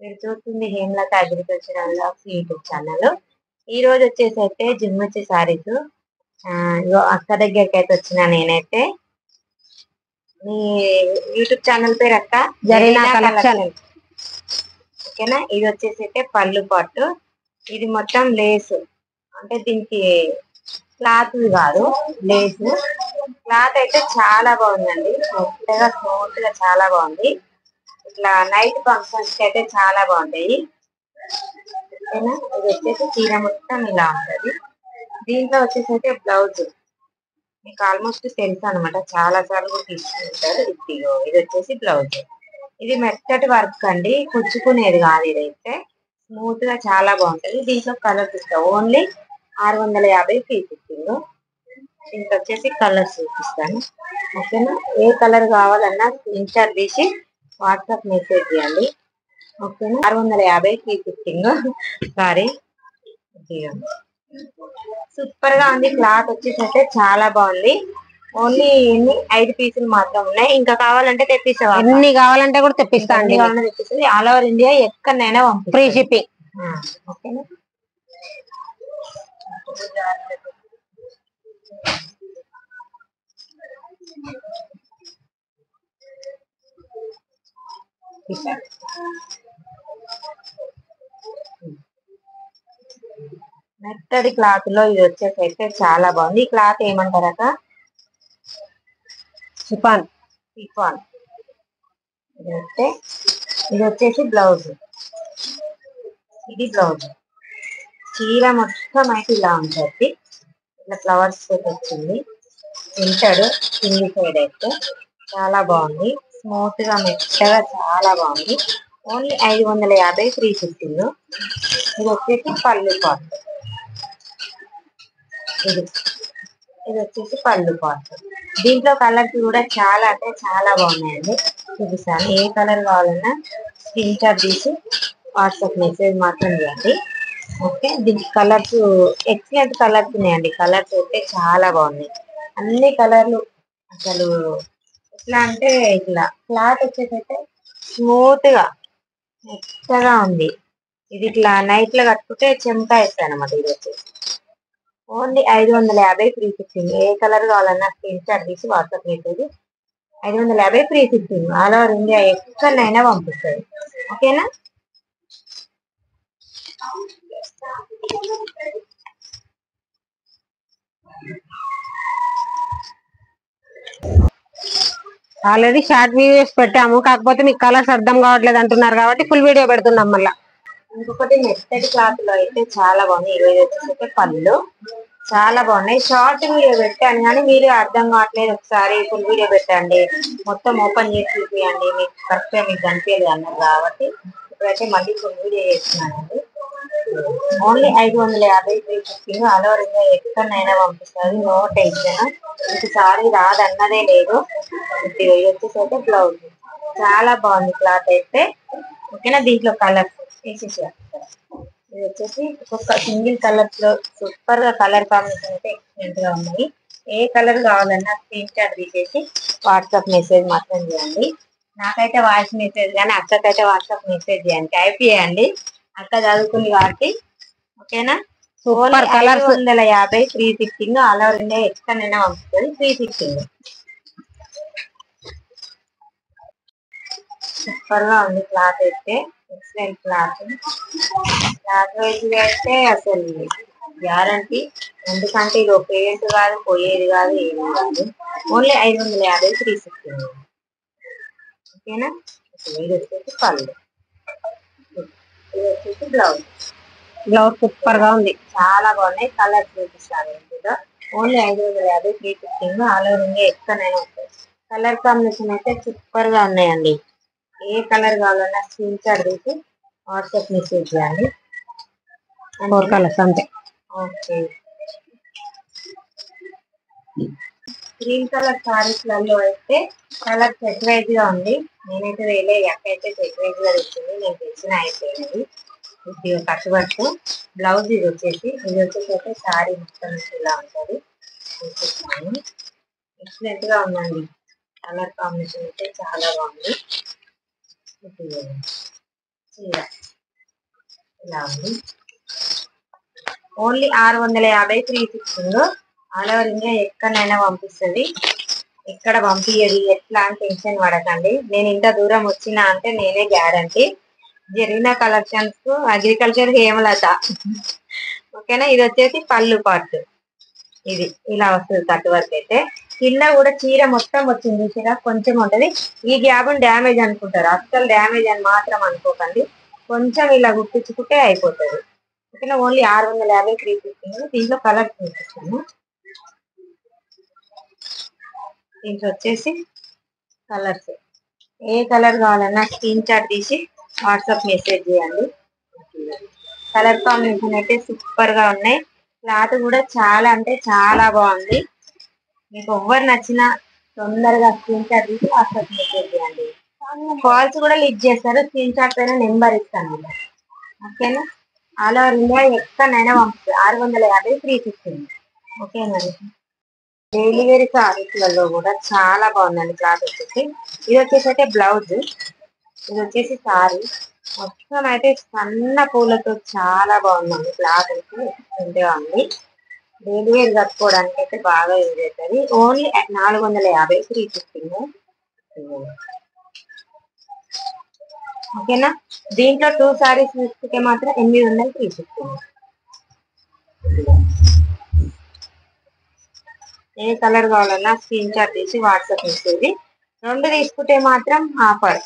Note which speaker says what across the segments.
Speaker 1: మీరు చూస్తుంది Hemalatha agricultural YouTube channel. ఈ రోజు వచ్చేసి అయితే జిమ్ వచ్చే సారీస్ ఇగో అక్క దగ్గరికి అయితే వచ్చిన నేనైతే. మీ యూట్యూబ్ ఛానల్ పేరు అక్క?
Speaker 2: జరీనా కలెక్షన్.
Speaker 1: ఓకేనా. ఇది వచ్చేసి అయితే పళ్ళు పట్టు. ఇది మొత్తం లేసు, అంటే దీనికి క్లాత్ కాదు, లేసు. క్లాత్ అయితే చాలా బాగుందండి, మెత్తగా స్మూత్ గా చాలా బాగుంది. ఇట్లా నైట్ ఫంక్షన్స్ కి అయితే చాలా బాగుంటాయి. ఓకేనా. ఇది వచ్చేసి చీర మొత్తం ఇలా ఉంటది. దీంట్లో వచ్చేసి అయితే బ్లౌజ్ మీకు ఆల్మోస్ట్ తెలుసు అనమాట, చాలా సార్లు కూడా తీసుకుంటారు. ఇది వచ్చేసి బ్లౌజ్. ఇది మెత్తటి వర్క్ అండి, కుచ్చుకునేది కాదు. ఇదైతే స్మూత్ గా చాలా బాగుంటది. దీంట్లో కలర్స్ ఇస్తాం, ఓన్లీ 650 ఫ్రీ షిప్పింగ్. దీంట్లో వచ్చేసి కలర్స్ చూపిస్తాను. ఓకేనా. ఏ కలర్ కావాలన్నా స్క్రీన్ షాట్ తీసి వాట్సాప్ మెసేజ్ చేయండి. ఓకేనా. 650 ఫ్రీ షిప్పింగ్. సారీ, సూపర్ గా ఉంది. క్లాత్ వచ్చేసి అయితే చాలా బాగుంది. ఓన్లీ 5 పీసులు మాత్రం ఉన్నాయి. ఇంకా కావాలంటే తెప్పిస్తావా?
Speaker 2: ఎన్ని కావాలంటే కూడా తెప్పిస్తాను.
Speaker 1: తెప్పిస్తుంది. ఆల్ ఓవర్ ఇండియా ఎక్కడైనా పంపిస్తాను,
Speaker 2: ఫ్రీ షిప్పింగ్.
Speaker 1: ఓకేనా. మెత్తడి క్లాత్ లో ఇది వచ్చేసి అయితే చాలా బాగుంది. ఈ క్లాత్ ఏమంటారక?
Speaker 2: షిఫాన్.
Speaker 1: షిఫాన్. ఇది వచ్చేసి బ్లౌజ్. ఇది బ్లౌజ్. చీర మొత్తం అయితే ఇలా ఉంటుంది, ఇట్లా ఫ్లవర్స్ వచ్చింది. వింటాడు కింది సైడ్ అయితే చాలా బాగుంది, స్మూత్ గా మెత్తగా చాలా బాగుంది. Only 550 free shipping. ఇది వచ్చేసి పళ్ళు పార్ట్. ఇది వచ్చేసి పళ్ళు పార్ట్. దీంట్లో కలర్స్ కూడా చాలా అంటే చాలా బాగున్నాయండి, చూపిస్తాను. ఏ కలర్ కావాలన్నా స్క్రీన్ షాట్ తీసి వాట్సాప్ మెసేజ్ మాత్రం చేయండి. ఓకే. దీనికి కలర్స్ ఎక్సలెంట్ కలర్స్ ఉన్నాయండి. కలర్స్ అయితే చాలా బాగున్నాయి, అన్ని కలర్లు. అసలు ఎట్లా అంటే ఇట్లా క్లాత్ వచ్చేసి అయితే స్మూత్ గా మెత్తగా ఉంది. ఇది ఇట్లా నైట్ లో కట్టుకుంటే చెమట వేస్తాయి అనమాట. ఇది వచ్చేసి ఓన్లీ 550 ఫ్రీ షిప్పింగ్. ఏ కలర్ కావాలన్నా స్క్రీన్ షాట్ తీసి WhatsApp message. 550 free shipping. All over India ఎక్కడైనా పంపిస్తుంది. ఓకేనా.
Speaker 2: ఆల్రెడీ షార్ట్ వీడియోస్ పెట్టాము, కాకపోతే మీకు కలర్స్ అర్థం కావట్లేదు అంటున్నారు కాబట్టి ఫుల్ వీడియో పెడుతున్నాం మళ్ళా.
Speaker 1: ఇంకొకటి మెత్తడి క్లాత్ లో అయితే చాలా బాగుంది. ఈరోజు వచ్చేసి పళ్ళు చాలా బాగున్నాయి. షార్ట్ వీడియో పెట్టాను కానీ మీరు అర్థం కావట్లేదు, ఒకసారి ఫుల్ వీడియో పెట్టండి, మొత్తం ఓపెన్ చేసి చూపించండి, మీకు కరెక్ట్ గా మీకు కనిపించలేదు అన్నారు కాబట్టి ఇప్పుడైతే మళ్ళీ ఫుల్ వీడియో చేస్తున్నానండి. Only 550 free shipping. All over India ఎక్కడైనా పంపిస్తుంది, నో టెన్షన్. మీకు సారీ రాదన్నదే లేదు. ఇది వచ్చేసి అయితే బ్లౌజ్ చాలా బాగుంది క్లాత్ అయితే. ఓకేనా. దీంట్లో కలర్ వేసేసి, ఇది వచ్చేసి ఒక్కొక్క సింగిల్ కలర్ లో సూపర్ గా కలర్ కాంబినేషన్ అయితే ఎక్సలెంట్ గా ఉన్నాయి. ఏ కలర్ కావాలన్నా స్క్రీన్ షాట్ తీసేసి వాట్సాప్ మెసేజ్ మాత్రం చేయండి. నాకైతే వాయిస్ మెసేజ్ కానీ అక్కకైతే వాట్సాప్ మెసేజ్ చేయండి, టైప్ చేయండి. అక్క చదువుకుంది కాబట్టి. ఓకేనా.
Speaker 2: Super colours.
Speaker 1: 550 free shipping. All over India ఎక్కడైనా పంపిస్తుంది, ఫ్రీ షిప్పింగ్. సూపర్ గా ఉంది క్లాత్ అయితే, ఎక్సలెంట్ క్లాత్. క్లాత్ వైజ్ అయితే అసలు గ్యారంటీ, ఎందుకంటే ఇది ఒక పేరెంట్ కాదు, పోయేది కాదు, ఏది కాదు. Only 550 free shipping. ఓకేనా. ఇది వచ్చేసి పళ్ళు, ఇది వచ్చేసి బ్లౌజ్.
Speaker 2: బ్లౌజ్ సూపర్ గా ఉంది,
Speaker 1: చాలా బాగున్నాయి. కలర్ చూపిస్తాను ఇందులో. Only 550 free shipping. All over India ఎక్కడైనా ఉంటుంది. కలర్ కాంబినేషన్ అయితే సూపర్ గా ఉన్నాయండి. ఏ కలర్ కావాలన్నా స్క్రీన్ షాట్ తీసి వాట్సాప్ మెసేజ్ చేయండి.
Speaker 2: 4 కలర్స్ అంతే.
Speaker 1: ఓకే. గ్రీన్ కలర్ సారీస్ లలో అయితే కలర్ సెట్ వైజ్ గా ఉంది. నేనైతే వేలే, అక్క అయితే సెట్ వైజ్ గా తెచ్చింది, నేను తెచ్చిన అయిపోయినది. ఇది కట్టుబట్టు బ్లౌజ్. ఇది వచ్చేసి అయితే సారీ మొత్తం ఇలా ఉంటుంది. ఎక్సలెంట్ గా ఉందండి, కలర్ కాంబినేషన్ అయితే చాలా బాగుంది. చీర ఇలా ఉంది. Only 650 free shipping. All over India ఎక్కడైనా పంపిస్తుంది. ఎక్కడ పంపించదు. ఎట్లా అని టెన్షన్ పడకండి. నేను ఇంత దూరం వచ్చినా అంటే నేనే గ్యారంటీ. జరిగిన కలెక్షన్స్ కు అగ్రికల్చర్ హేమలత. ఓకేనా. ఇది వచ్చేసి పళ్ళు పార్ట్. ఇది ఇలా వస్తుంది కట్ వర్క్ అయితే. కింద కూడా చీర మొత్తం వచ్చింది చీర కొంచెం ఉంటది. ఈ గ్యాప్ డ్యామేజ్ అనుకుంటారు, అస్సలు డ్యామేజ్ అని మాత్రం అనుకోకండి. కొంచెం ఇలా గుర్తించుకుంటే అయిపోతుంది. ఓకేనా. Only 650 free shipping. దీంట్లో కలర్ చూపిస్తాను. దీంట్లో వచ్చేసి కలర్స్ ఏ కలర్ కావాలన్నా స్క్రీన్ షాట్ తీసి వాట్సాప్ మెసేజ్ చేయండి. కలర్ కాంబినేషన్ అయితే సూపర్ గా ఉన్నాయి. క్లాత్ కూడా చాలా అంటే చాలా బాగుంది. మీకు ఎవ్వరు నచ్చినా తొందరగా స్క్రీన్ షాట్ తీసి వాట్సాప్ మెసేజ్ చేయండి. కాల్స్ కూడా లిఫ్ట్ చేస్తారు. స్క్రీన్ షాట్ పైన నెంబర్ ఇస్తాను. ఓకేనా. ఆల్ ఓవర్ ఇండియా ఎక్కడైనా పంపిస్తుంది. 650 ఫ్రీ షిప్పింగ్. ఓకేనా. డైలీ వేర్ సారీస్లలో కూడా చాలా బాగుందండి క్లాత్ వచ్చేసి. ఇది వచ్చేసి అయితే బ్లౌజ్, ఇది వచ్చేసి సారీ. మొత్తం అయితే సన్న పూలతో చాలా బాగుందండి. క్లాత్ అయితే ఎంతగా ఉంది. డైలీ వేర్ కట్టుకోవడానికి అయితే బాగా యూజ్ అవుతుంది. Only 450 free shipping. ఓకేనా. దీంట్లో 2 సారీస్ తీసుకుంటే మాత్రం 800 ఫ్రీ షిప్పింగ్. ఏ కలర్ కావాలన్నా స్క్రీన్ షాట్ తీసి వాట్సాప్ మెసేజ్. 2 తీసుకుంటే మాత్రం ఆఫర్.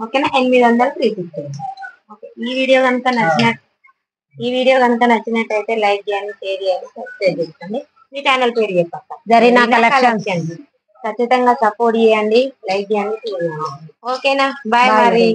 Speaker 1: ఓకేనా. 800 ఫ్రీ షిప్పింగ్. ఓకే. ఈ వీడియో కనుక నచ్చినట్టయితే లైక్ చేయండి, షేర్ చేయండి, సబ్స్క్రైబ్ చేసుకోండి. మీ ఛానల్ పేరు చెప్పక్క.
Speaker 2: జరీనా కలెక్షన్స్.
Speaker 1: ఖచ్చితంగా సపోర్ట్ చేయండి, లైక్ చేయండి, షేర్ చేయండి. ఓకేనా. బాయ్ మరి.